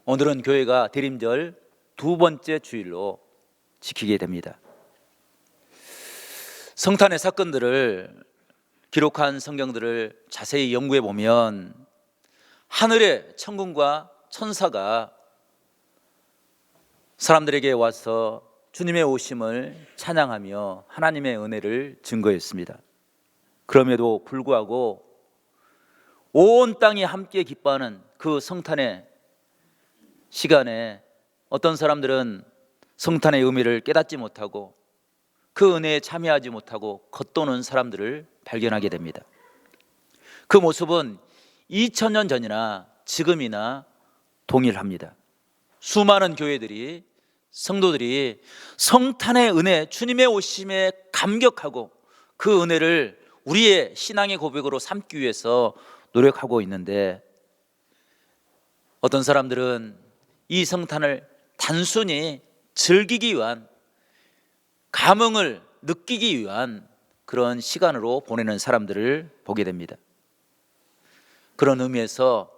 오늘은 교회가 대림절 두 번째 주일로 지키게 됩니다. 성탄의 사건들을 기록한 성경들을 자세히 연구해 보면 하늘의 천군과 천사가 사람들에게 와서 주님의 오심을 찬양하며 하나님의 은혜를 증거했습니다. 그럼에도 불구하고 온 땅이 함께 기뻐하는 그 성탄의 시간에 어떤 사람들은 성탄의 의미를 깨닫지 못하고 그 은혜에 참여하지 못하고 겉도는 사람들을 발견하게 됩니다. 그 모습은 2000년 전이나 지금이나 동일합니다. 수많은 교회들이, 성도들이 성탄의 은혜, 주님의 오심에 감격하고 그 은혜를 우리의 신앙의 고백으로 삼기 위해서 노력하고 있는데, 어떤 사람들은 이 성탄을 단순히 즐기기 위한, 감흥을 느끼기 위한 그런 시간으로 보내는 사람들을 보게 됩니다. 그런 의미에서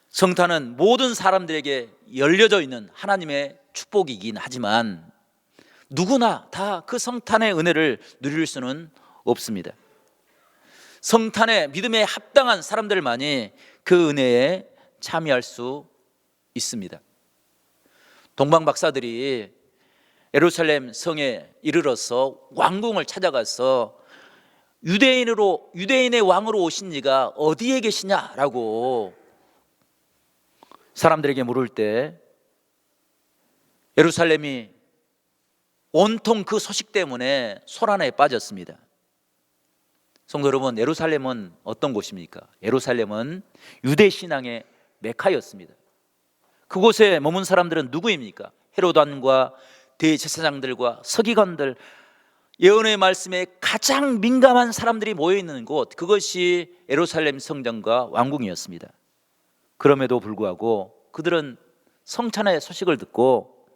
성탄은 모든 사람들에게 열려져 있는 하나님의 축복이긴 하지만 누구나 다 그 성탄의 은혜를 누릴 수는 없습니다. 성탄의 믿음에 합당한 사람들만이 그 은혜에 참여할 수 있습니다. 동방 박사들이 예루살렘 성에 이르러서 왕궁을 찾아가서 유대인의 왕으로 오신 이가 어디에 계시냐라고 사람들에게 물을 때 예루살렘이 온통 그 소식 때문에 소란에 빠졌습니다. 성도 여러분, 예루살렘은 어떤 곳입니까? 예루살렘은 유대 신앙의 메카였습니다. 그곳에 머문 사람들은 누구입니까? 헤롯 왕과 대제사장들과 서기관들, 예언의 말씀에 가장 민감한 사람들이 모여있는 곳, 그것이 예루살렘 성전과 왕궁이었습니다. 그럼에도 불구하고 그들은 성탄의 소식을 듣고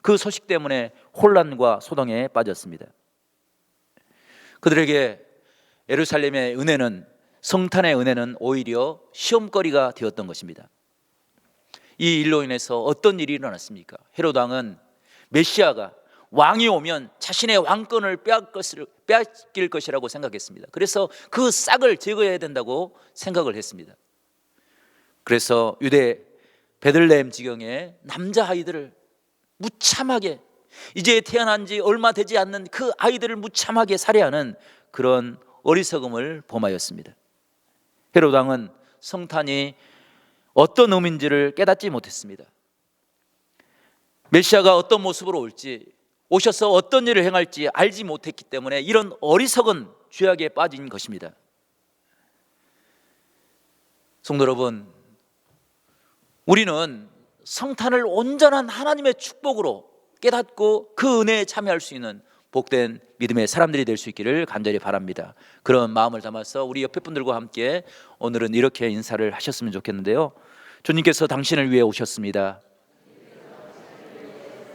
그 소식 때문에 혼란과 소동에 빠졌습니다. 그들에게 예루살렘의 은혜는, 성탄의 은혜는 오히려 시험거리가 되었던 것입니다. 이 일로 인해서 어떤 일이 일어났습니까? 헤롯 왕은 메시아가, 왕이 오면 자신의 왕권을 빼앗길 것이라고 생각했습니다. 그래서 그 싹을 제거해야 된다고 생각을 했습니다. 그래서 유대 베들레헴 지경의 남자 아이들을 무참하게, 이제 태어난 지 얼마 되지 않는 그 아이들을 무참하게 살해하는 그런 어리석음을 범하였습니다. 헤롯 왕은 성탄이 어떤 의미인지를 깨닫지 못했습니다. 메시아가 어떤 모습으로 올지, 오셔서 어떤 일을 행할지 알지 못했기 때문에 이런 어리석은 죄악에 빠진 것입니다. 성도 여러분, 우리는 성탄을 온전한 하나님의 축복으로 깨닫고 그 은혜에 참여할 수 있는 복된 믿음의 사람들이 될 수 있기를 간절히 바랍니다. 그런 마음을 담아서 우리 옆에 분들과 함께 오늘은 이렇게 인사를 하셨으면 좋겠는데요. 주님께서 당신을 위해 오셨습니다.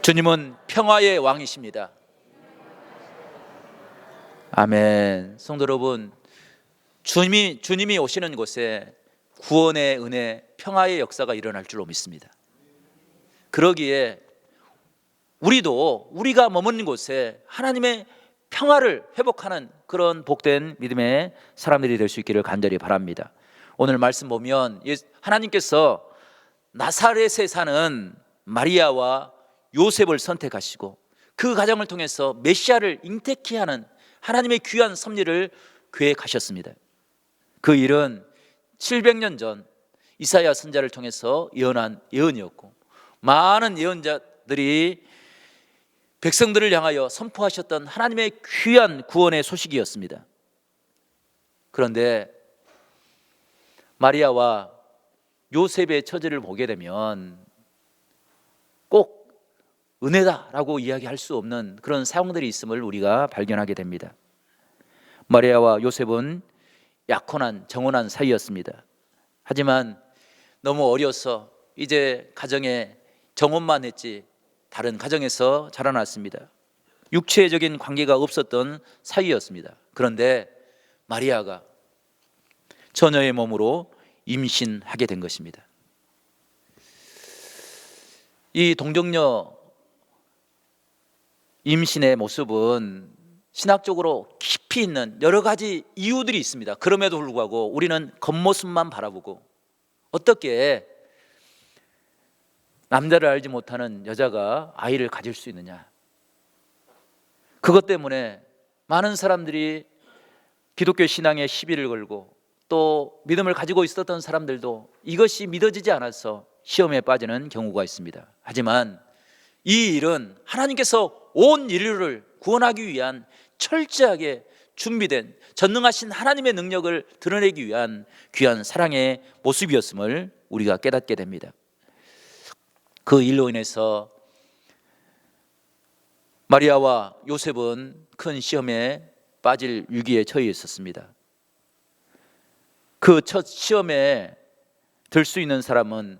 주님은 평화의 왕이십니다. 아멘. 성도 여러분, 주님이 오시는 곳에 구원의 은혜, 평화의 역사가 일어날 줄로 믿습니다. 그러기에 우리가 머무는 곳에 하나님의 평화를 회복하는 그런 복된 믿음의 사람들이 될 수 있기를 간절히 바랍니다. 오늘 말씀 보면 하나님께서 나사렛에 사는 마리아와 요셉을 선택하시고 그 가정을 통해서 메시아를 잉태케 하는 하나님의 귀한 섭리를 계획하셨습니다. 그 일은 700년 전 이사야 선지자를 통해서 예언한 예언이었고, 많은 예언자들이 백성들을 향하여 선포하셨던 하나님의 귀한 구원의 소식이었습니다. 그런데 마리아와 요셉의 처지를 보게 되면 꼭 은혜다라고 이야기할 수 없는 그런 사용들이 있음을 우리가 발견하게 됩니다. 마리아와 요셉은 약혼한, 정혼한 사이였습니다. 하지만 너무 어려서 이제 가정에 정혼만 했지 다른 가정에서 자라났습니다. 육체적인 관계가 없었던 사이였습니다. 그런데 마리아가 처녀의 몸으로 임신하게 된 것입니다. 이 동정녀 임신의 모습은 신학적으로 깊이 있는 여러 가지 이유들이 있습니다. 그럼에도 불구하고 우리는 겉모습만 바라보고 어떻게 남자를 알지 못하는 여자가 아이를 가질 수 있느냐, 그것 때문에 많은 사람들이 기독교 신앙에 시비를 걸고 또 믿음을 가지고 있었던 사람들도 이것이 믿어지지 않아서 시험에 빠지는 경우가 있습니다. 하지만 이 일은 하나님께서 온 인류를 구원하기 위한 철저하게 준비된 전능하신 하나님의 능력을 드러내기 위한 귀한 사랑의 모습이었음을 우리가 깨닫게 됩니다. 그 일로 인해서 마리아와 요셉은 큰 시험에 빠질 위기에 처해 있었습니다. 그 첫 시험에 들 수 있는 사람은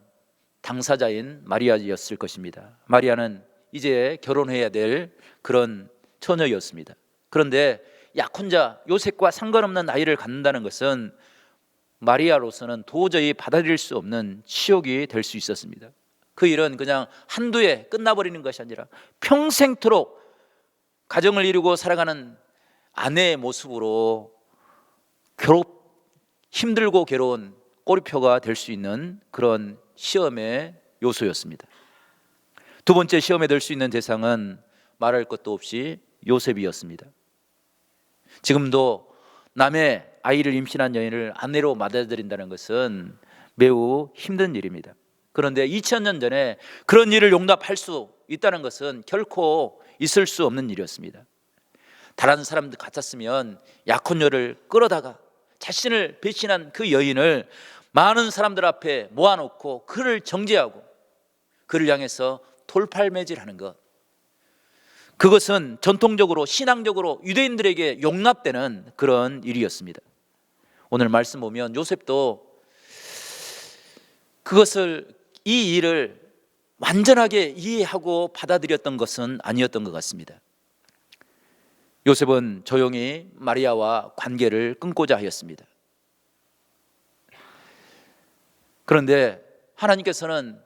당사자인 마리아였을 것입니다. 마리아는 이제 결혼해야 될 그런 처녀였습니다. 그런데 약혼자 요셉과 상관없는 아이를 갖는다는 것은 마리아로서는 도저히 받아들일 수 없는 치욕이 될 수 있었습니다. 그 일은 그냥 한두 해 끝나버리는 것이 아니라 평생토록 가정을 이루고 살아가는 아내의 모습으로 힘들고 괴로운 꼬리표가 될 수 있는 그런 시험의 요소였습니다. 두 번째 시험에 들 수 있는 대상은 말할 것도 없이 요셉이었습니다. 지금도 남의 아이를 임신한 여인을 아내로 맞아들인다는 것은 매우 힘든 일입니다. 그런데 2000년 전에 그런 일을 용납할 수 있다는 것은 결코 있을 수 없는 일이었습니다. 다른 사람들 같았으면 약혼녀를 끌어다가 자신을 배신한 그 여인을 많은 사람들 앞에 모아놓고 그를 정죄하고 그를 향해서 돌팔매질하는 것, 그것은 전통적으로 신앙적으로 유대인들에게 용납되는 그런 일이었습니다. 오늘 말씀 보면 요셉도 이 일을 완전하게 이해하고 받아들였던 것은 아니었던 것 같습니다. 요셉은 조용히 마리아와 관계를 끊고자 하였습니다. 그런데 하나님께서는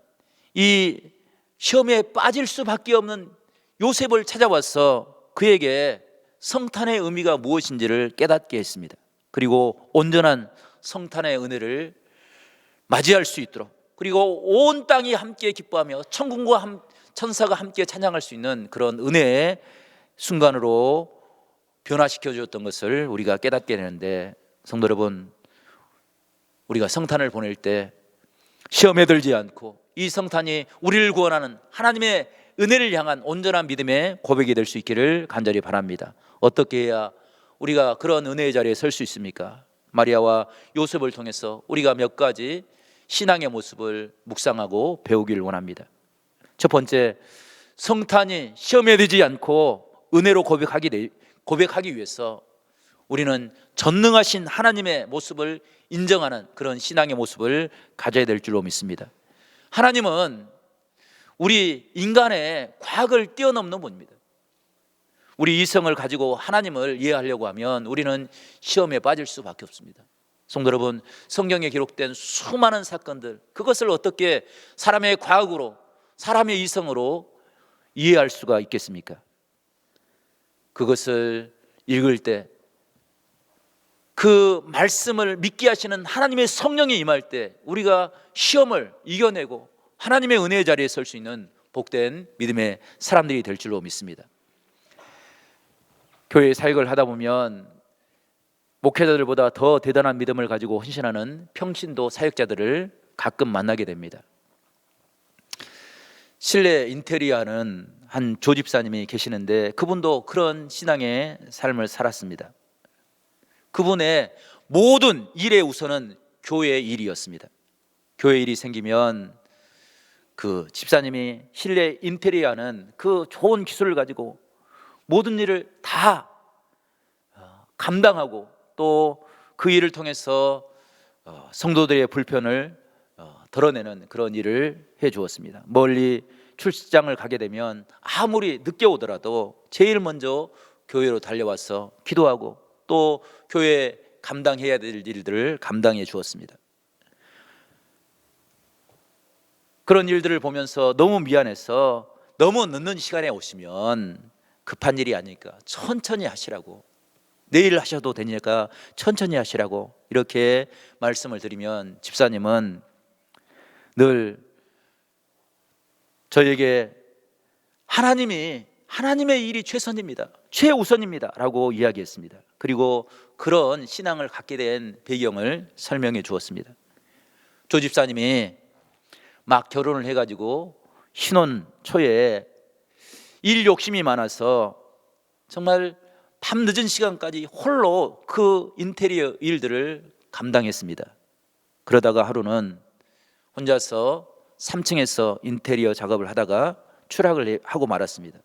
이 시험에 빠질 수밖에 없는 요셉을 찾아와서 그에게 성탄의 의미가 무엇인지를 깨닫게 했습니다. 그리고 온전한 성탄의 은혜를 맞이할 수 있도록, 그리고 온 땅이 함께 기뻐하며 천군과 천사가 함께 찬양할 수 있는 그런 은혜의 순간으로 변화시켜 주었던 것을 우리가 깨닫게 되는데, 성도 여러분, 우리가 성탄을 보낼 때 시험에 들지 않고 이 성탄이 우리를 구원하는 하나님의 은혜를 향한 온전한 믿음의 고백이 될 수 있기를 간절히 바랍니다. 어떻게 해야 우리가 그런 은혜의 자리에 설 수 있습니까? 마리아와 요셉을 통해서 우리가 몇 가지 신앙의 모습을 묵상하고 배우기를 원합니다. 첫 번째, 성탄이 시험에 들지 않고 은혜로 고백하기 위해서 우리는 전능하신 하나님의 모습을 인정하는 그런 신앙의 모습을 가져야 될 줄로 믿습니다. 하나님은 우리 인간의 과학을 뛰어넘는 분입니다. 우리 이성을 가지고 하나님을 이해하려고 하면 우리는 시험에 빠질 수밖에 없습니다. 성도 여러분, 성경에 기록된 수많은 사건들, 그것을 어떻게 사람의 과학으로, 사람의 이성으로 이해할 수가 있겠습니까? 그것을 읽을 때 그 말씀을 믿게 하시는 하나님의 성령이 임할 때 우리가 시험을 이겨내고 하나님의 은혜의 자리에 설 수 있는 복된 믿음의 사람들이 될 줄로 믿습니다. 교회 사역을 하다 보면 목회자들보다 더 대단한 믿음을 가지고 헌신하는 평신도 사역자들을 가끔 만나게 됩니다. 실내 인테리어하는 한 조집사님이 계시는데 그분도 그런 신앙의 삶을 살았습니다. 그분의 모든 일의 우선은 교회 일이었습니다. 교회 일이 생기면 그 집사님이 실내 인테리어하는 그 좋은 기술을 가지고 모든 일을 다 감당하고 또 그 일을 통해서 성도들의 불편을 덜어내는 그런 일을 해 주었습니다. 멀리 출장을 가게 되면 아무리 늦게 오더라도 제일 먼저 교회로 달려와서 기도하고 또 교회에 감당해야 될 일들을 감당해 주었습니다. 그런 일들을 보면서 너무 미안해서 너무 늦는 시간에 오시면 급한 일이 아니니까 천천히 하시라고, 내일 하셔도 되니까 천천히 하시라고 이렇게 말씀을 드리면 집사님은 늘 저에게 하나님의 일이 최선입니다, 최우선입니다 라고 이야기했습니다. 그리고 그런 신앙을 갖게 된 배경을 설명해 주었습니다. 조 집사님이 막 결혼을 해가지고 신혼 초에 일 욕심이 많아서 정말 밤늦은 시간까지 홀로 그 인테리어 일들을 감당했습니다. 그러다가 하루는 혼자서 3층에서 인테리어 작업을 하다가 추락을 하고 말았습니다.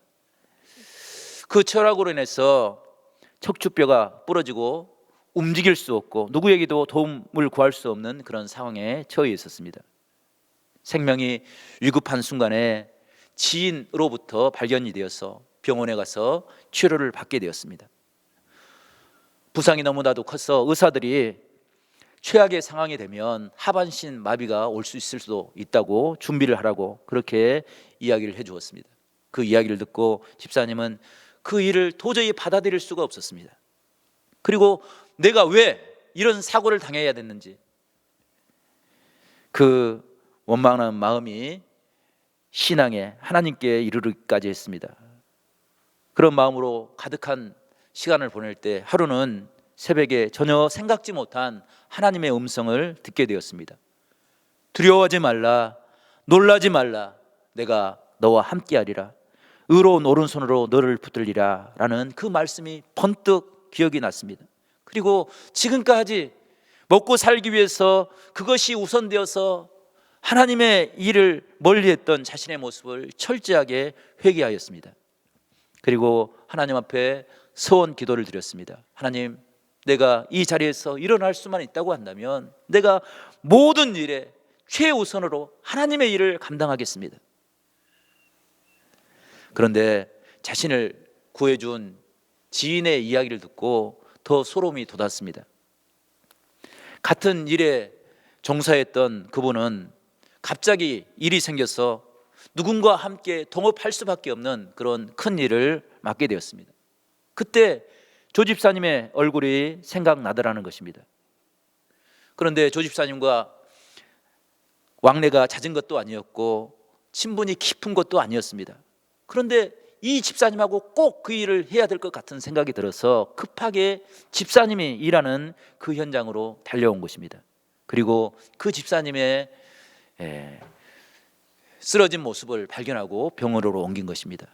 그 추락으로 인해서 척추뼈가 부러지고 움직일 수 없고 누구에게도 도움을 구할 수 없는 그런 상황에 처해 있었습니다. 생명이 위급한 순간에 지인으로부터 발견이 되어서 병원에 가서 치료를 받게 되었습니다. 부상이 너무나도 커서 의사들이 최악의 상황이 되면 하반신 마비가 올 수 있을 수도 있다고 준비를 하라고 그렇게 이야기를 해주었습니다. 그 이야기를 듣고 집사님은 그 일을 도저히 받아들일 수가 없었습니다. 그리고 내가 왜 이런 사고를 당해야 됐는지, 그 원망하는 마음이 신앙에 하나님께 이르기까지 했습니다. 그런 마음으로 가득한 시간을 보낼 때 하루는 새벽에 전혀 생각지 못한 하나님의 음성을 듣게 되었습니다. 두려워하지 말라, 놀라지 말라, 내가 너와 함께하리라, 의로운 오른손으로 너를 붙들리라 라는 그 말씀이 번뜩 기억이 났습니다. 그리고 지금까지 먹고 살기 위해서 그것이 우선되어서 하나님의 일을 멀리했던 자신의 모습을 철저하게 회개하였습니다. 그리고 하나님 앞에 서원 기도를 드렸습니다. 하나님, 내가 이 자리에서 일어날 수만 있다고 한다면 내가 모든 일에 최우선으로 하나님의 일을 감당하겠습니다. 그런데 자신을 구해준 지인의 이야기를 듣고 더 소름이 돋았습니다. 같은 일에 종사했던 그분은 갑자기 일이 생겨서 누군가와 함께 동업할 수밖에 없는 그런 큰 일을 맡게 되었습니다. 그때 조 집사님의 얼굴이 생각나더라는 것입니다. 그런데 조 집사님과 왕래가 잦은 것도 아니었고 친분이 깊은 것도 아니었습니다. 그런데 이 집사님하고 꼭 그 일을 해야 될 것 같은 생각이 들어서 급하게 집사님이 일하는 그 현장으로 달려온 것입니다. 그리고 그 집사님의 쓰러진 모습을 발견하고 병원으로 옮긴 것입니다.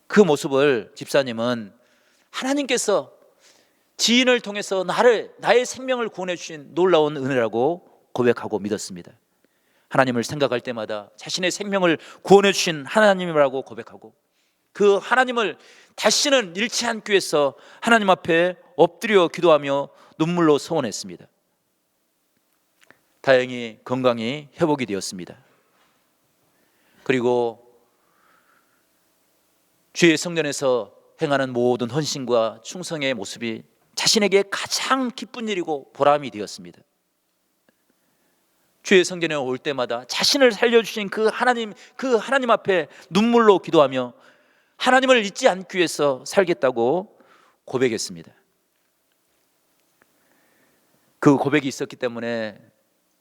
그 모습을 집사님은 하나님께서 지인을 통해서 나의 생명을 구원해 주신 놀라운 은혜라고 고백하고 믿었습니다. 하나님을 생각할 때마다 자신의 생명을 구원해 주신 하나님이라고 고백하고 그 하나님을 다시는 잃지 않기 위해서 하나님 앞에 엎드려 기도하며 눈물로 서원했습니다. 다행히 건강이 회복이 되었습니다. 그리고 주의 성전에서 행하는 모든 헌신과 충성의 모습이 자신에게 가장 기쁜 일이고 보람이 되었습니다. 주의 성전에 올 때마다 자신을 살려주신 그 하나님 앞에 눈물로 기도하며 하나님을 잊지 않기 위해서 살겠다고 고백했습니다. 그 고백이 있었기 때문에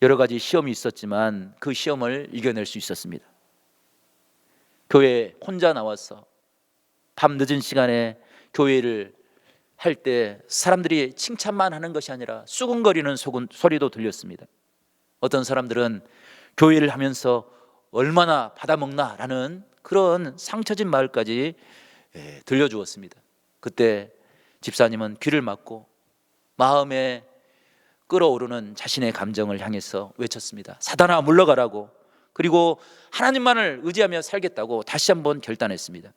여러 가지 시험이 있었지만 그 시험을 이겨낼 수 있었습니다. 교회에 혼자 나와서 밤 늦은 시간에 교회를 할 때 사람들이 칭찬만 하는 것이 아니라 수근거리는 소리도 들렸습니다. 어떤 사람들은 교회를 하면서 얼마나 받아먹나라는 그런 상처진 말까지 들려주었습니다. 그때 집사님은 귀를 막고 마음에 끓어오르는 자신의 감정을 향해서 외쳤습니다. 사단아 물러가라고. 그리고 하나님만을 의지하며 살겠다고 다시 한번 결단했습니다.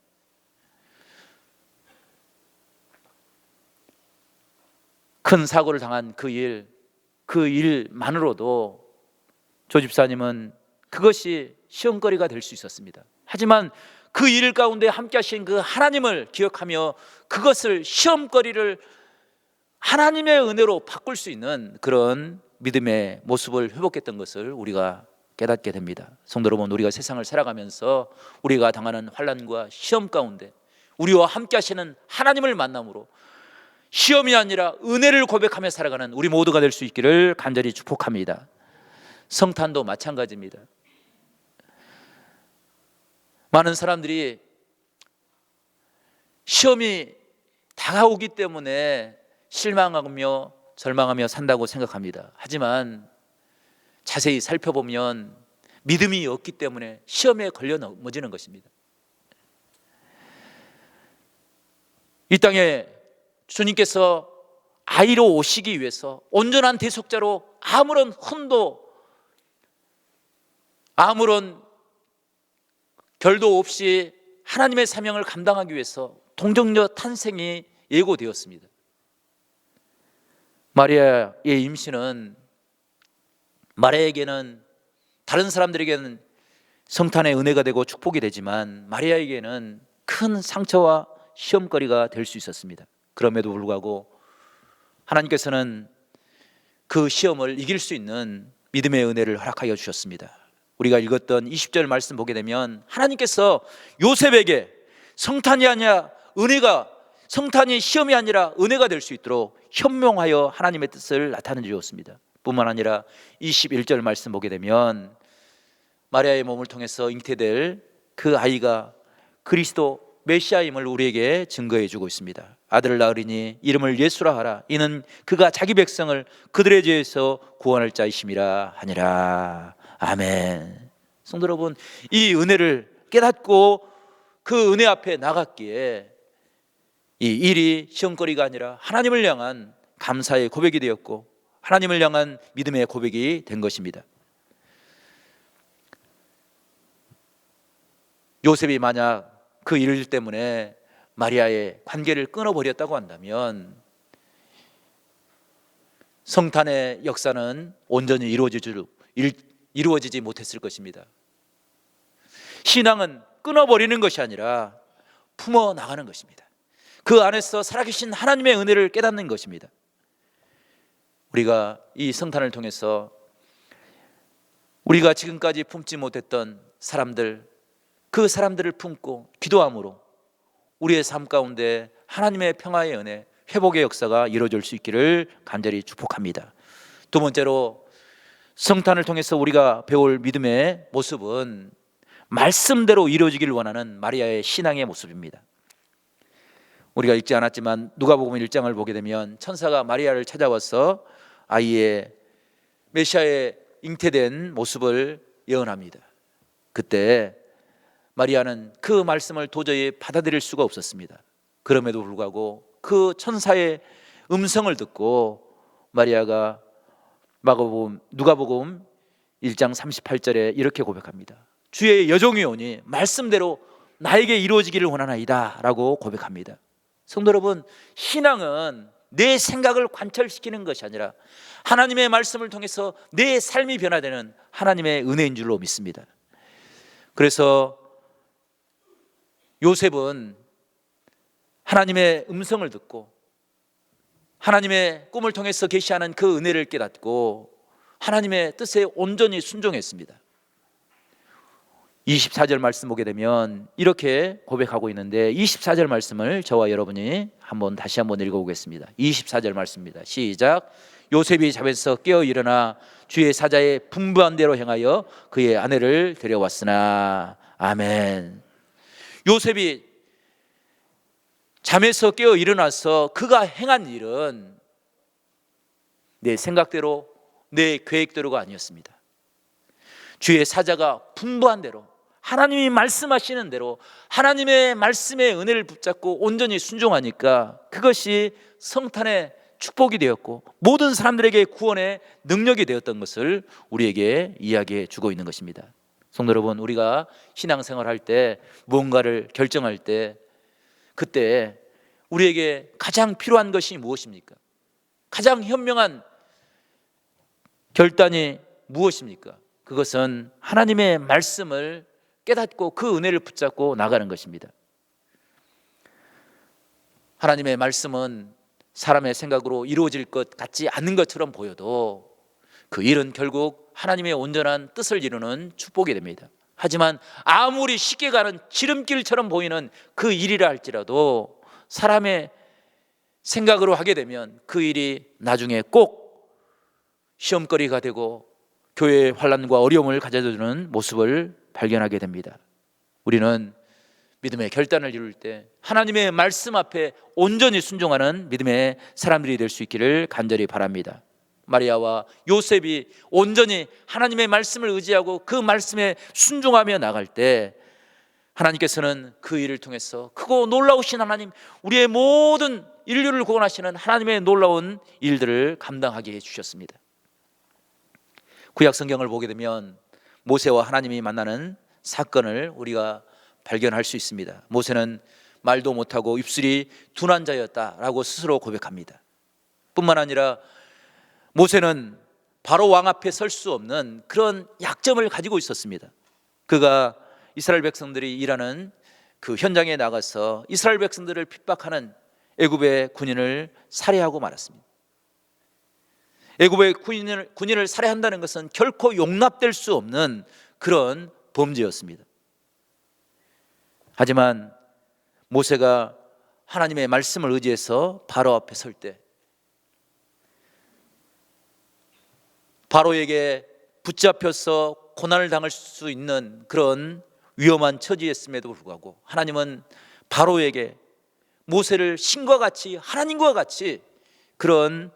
큰 사고를 당한 그 일만으로도 조 집사님은 그것이 시험거리가 될 수 있었습니다. 하지만 그 일 가운데 함께 하신 그 하나님을 기억하며 그것을 시험거리를 하나님의 은혜로 바꿀 수 있는 그런 믿음의 모습을 회복했던 것을 우리가 깨닫게 됩니다. 성도 여러분, 우리가 세상을 살아가면서 우리가 당하는 환난과 시험 가운데 우리와 함께 하시는 하나님을 만남으로 시험이 아니라 은혜를 고백하며 살아가는 우리 모두가 될 수 있기를 간절히 축복합니다. 성탄도 마찬가지입니다. 많은 사람들이 시험이 다가오기 때문에 실망하며 절망하며 산다고 생각합니다. 하지만 자세히 살펴보면 믿음이 없기 때문에 시험에 걸려 넘어지는 것입니다. 이 땅에 주님께서 아이로 오시기 위해서 온전한 대속자로 아무런 흠도 아무런 결도 없이 하나님의 사명을 감당하기 위해서 동정녀 탄생이 예고되었습니다. 마리아의 임신은 마리아에게는 다른 사람들에게는 성탄의 은혜가 되고 축복이 되지만 마리아에게는 큰 상처와 시험거리가 될 수 있었습니다. 그럼에도 불구하고 하나님께서는 그 시험을 이길 수 있는 믿음의 은혜를 허락하여 주셨습니다. 우리가 읽었던 20절 말씀 보게 되면 하나님께서 요셉에게 성탄이 아니라 성탄이 시험이 아니라 은혜가 될 수 있도록 현명하여 하나님의 뜻을 나타내 주었습니다. 뿐만 아니라 21절 말씀 보게 되면 마리아의 몸을 통해서 잉태될 그 아이가 그리스도 메시아임을 우리에게 증거해 주고 있습니다. 아들을 낳으리니 이름을 예수라 하라. 이는 그가 자기 백성을 그들의 죄에서 구원할 자이심이라 하니라. 아멘. 성도 여러분, 이 은혜를 깨닫고 그 은혜 앞에 나갔기에 이 일이 시험거리가 아니라 하나님을 향한 감사의 고백이 되었고 하나님을 향한 믿음의 고백이 된 것입니다. 요셉이 만약 그 일 때문에 마리아의 관계를 끊어버렸다고 한다면 성탄의 역사는 온전히 이루어지지 못했을 것입니다. 신앙은 끊어버리는 것이 아니라 품어나가는 것입니다. 그 안에서 살아계신 하나님의 은혜를 깨닫는 것입니다. 우리가 이 성탄을 통해서 우리가 지금까지 품지 못했던 사람들, 그 사람들을 품고 기도함으로 우리의 삶 가운데 하나님의 평화의 은혜, 회복의 역사가 이루어질 수 있기를 간절히 축복합니다. 두 번째로 성탄을 통해서 우리가 배울 믿음의 모습은 말씀대로 이루어지기를 원하는 마리아의 신앙의 모습입니다. 우리가 읽지 않았지만 누가복음 1장을 보게 되면 천사가 마리아를 찾아와서 아이의 메시아의 잉태된 모습을 예언합니다. 그때 마리아는 그 말씀을 도저히 받아들일 수가 없었습니다. 그럼에도 불구하고 그 천사의 음성을 듣고 마리아가 누가복음 1장 38절에 이렇게 고백합니다. 주의 여종이 오니 말씀대로 나에게 이루어지기를 원하나이다 라고 고백합니다. 성도 여러분, 신앙은 내 생각을 관철시키는 것이 아니라 하나님의 말씀을 통해서 내 삶이 변화되는 하나님의 은혜인 줄로 믿습니다. 그래서 요셉은 하나님의 음성을 듣고 하나님의 꿈을 통해서 계시하는 그 은혜를 깨닫고 하나님의 뜻에 온전히 순종했습니다. 24절 말씀 보게 되면 이렇게 고백하고 있는데 24절 말씀을 저와 여러분이 다시 한번 읽어보겠습니다. 24절 말씀입니다. 시작. 요셉이 잠에서 깨어 일어나 주의 사자의 분부한 대로 행하여 그의 아내를 데려왔으나. 아멘. 요셉이 잠에서 깨어 일어나서 그가 행한 일은 내 생각대로 내 계획대로가 아니었습니다. 주의 사자가 분부한 대로 하나님이 말씀하시는 대로 하나님의 말씀의 은혜를 붙잡고 온전히 순종하니까 그것이 성탄의 축복이 되었고 모든 사람들에게 구원의 능력이 되었던 것을 우리에게 이야기해 주고 있는 것입니다. 성도 여러분, 우리가 신앙생활할 때 무언가를 결정할 때 그때 우리에게 가장 필요한 것이 무엇입니까? 가장 현명한 결단이 무엇입니까? 그것은 하나님의 말씀을 깨닫고 그 은혜를 붙잡고 나가는 것입니다. 하나님의 말씀은 사람의 생각으로 이루어질 것 같지 않는 것처럼 보여도 그 일은 결국 하나님의 온전한 뜻을 이루는 축복이 됩니다. 하지만 아무리 쉽게 가는 지름길처럼 보이는 그 일이라 할지라도 사람의 생각으로 하게 되면 그 일이 나중에 꼭 시험거리가 되고 교회의 환난과 어려움을 가져다주는 모습을 발견하게 됩니다. 우리는 믿음의 결단을 이룰 때 하나님의 말씀 앞에 온전히 순종하는 믿음의 사람들이 될 수 있기를 간절히 바랍니다. 마리아와 요셉이 온전히 하나님의 말씀을 의지하고 그 말씀에 순종하며 나갈 때 하나님께서는 그 일을 통해서 크고 놀라우신 하나님, 우리의 모든 인류를 구원하시는 하나님의 놀라운 일들을 감당하게 해주셨습니다. 구약 성경을 보게 되면 모세와 하나님이 만나는 사건을 우리가 발견할 수 있습니다. 모세는 말도 못하고 입술이 둔한 자였다라고 스스로 고백합니다. 뿐만 아니라 모세는 바로 왕 앞에 설 수 없는 그런 약점을 가지고 있었습니다. 그가 이스라엘 백성들이 일하는 그 현장에 나가서 이스라엘 백성들을 핍박하는 애굽의 군인을 살해하고 말았습니다. 애굽의 군인을 살해한다는 것은 결코 용납될 수 없는 그런 범죄였습니다. 하지만 모세가 하나님의 말씀을 의지해서 바로 앞에 설 때 바로에게 붙잡혀서 고난을 당할 수 있는 그런 위험한 처지였음에도 불구하고 하나님은 바로에게 모세를 신과 같이 하나님과 같이 그런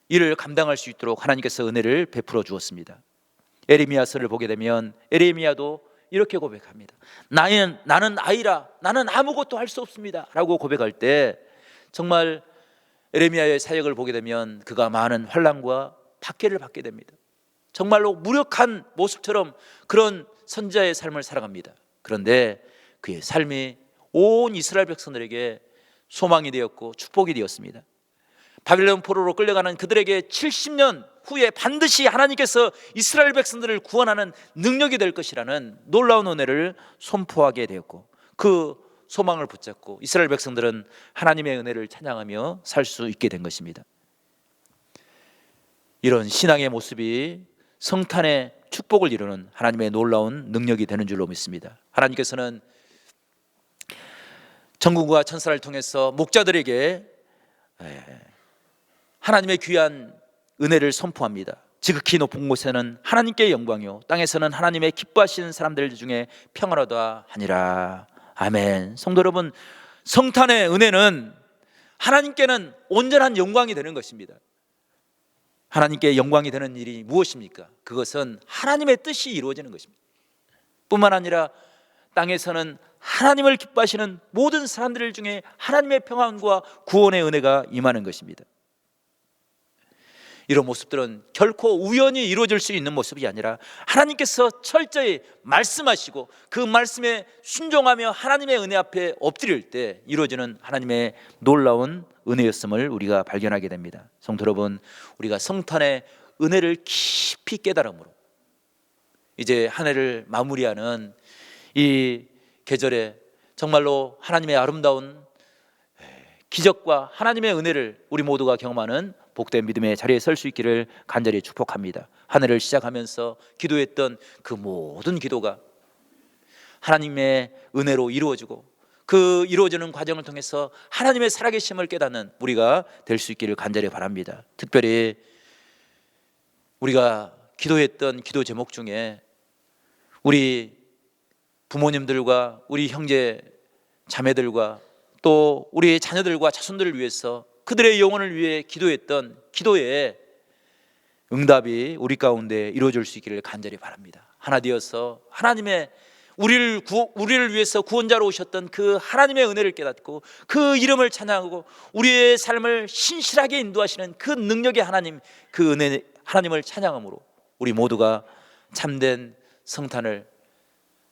일을 감당할 수 있도록 하나님께서 은혜를 베풀어 주었습니다. 에레미야서를 보게 되면 에레미야도 이렇게 고백합니다. 나는 아이라 나는 아무것도 할 수 없습니다 라고 고백할 때 정말 에레미야의 사역을 보게 되면 그가 많은 환난과 박해를 받게 됩니다. 정말로 무력한 모습처럼 그런 선지자의 삶을 살아갑니다. 그런데 그의 삶이 온 이스라엘 백성들에게 소망이 되었고 축복이 되었습니다. 바빌론 포로로 끌려가는 그들에게 70년 후에 반드시 하나님께서 이스라엘 백성들을 구원하는 능력이 될 것이라는 놀라운 은혜를 선포하게 되었고 그 소망을 붙잡고 이스라엘 백성들은 하나님의 은혜를 찬양하며 살 수 있게 된 것입니다. 이런 신앙의 모습이 성탄의 축복을 이루는 하나님의 놀라운 능력이 되는 줄로 믿습니다. 하나님께서는 전군과 천사를 통해서 목자들에게 하나님의 귀한 은혜를 선포합니다. 지극히 높은 곳에는 하나님께 영광이요 땅에서는 하나님의 기뻐하시는 사람들 중에 평안하다 하니라. 아멘. 성도 여러분, 성탄의 은혜는 하나님께는 온전한 영광이 되는 것입니다. 하나님께 영광이 되는 일이 무엇입니까? 그것은 하나님의 뜻이 이루어지는 것입니다. 뿐만 아니라 땅에서는 하나님을 기뻐하시는 모든 사람들 중에 하나님의 평안과 구원의 은혜가 임하는 것입니다. 이런 모습들은 결코 우연히 이루어질 수 있는 모습이 아니라 하나님께서 철저히 말씀하시고 그 말씀에 순종하며 하나님의 은혜 앞에 엎드릴 때 이루어지는 하나님의 놀라운 은혜였음을 우리가 발견하게 됩니다. 성도 여러분, 우리가 성탄의 은혜를 깊이 깨달음으로 이제 한 해를 마무리하는 이 계절에 정말로 하나님의 아름다운 기적과 하나님의 은혜를 우리 모두가 경험하는 복된 믿음의 자리에 설 수 있기를 간절히 축복합니다. 한 해를 시작하면서 기도했던 그 모든 기도가 하나님의 은혜로 이루어지고 그 이루어지는 과정을 통해서 하나님의 살아계심을 깨닫는 우리가 될 수 있기를 간절히 바랍니다. 특별히 우리가 기도했던 기도 제목 중에 우리 부모님들과 우리 형제 자매들과 또 우리 자녀들과 자손들을 위해서 그들의 영혼을 위해 기도했던 기도의 응답이 우리 가운데 이루어질 수 있기를 간절히 바랍니다. 하나 되어서 하나님의 우리를 위해서 구원자로 오셨던 그 하나님의 은혜를 깨닫고 그 이름을 찬양하고 우리의 삶을 신실하게 인도하시는 그 능력의 하나님, 그 은혜 하나님을 찬양함으로 우리 모두가 참된 성탄을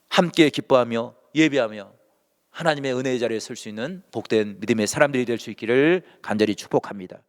함께 기뻐하며 예배하며 하나님의 은혜의 자리에 설 수 있는 복된 믿음의 사람들이 될 수 있기를 간절히 축복합니다.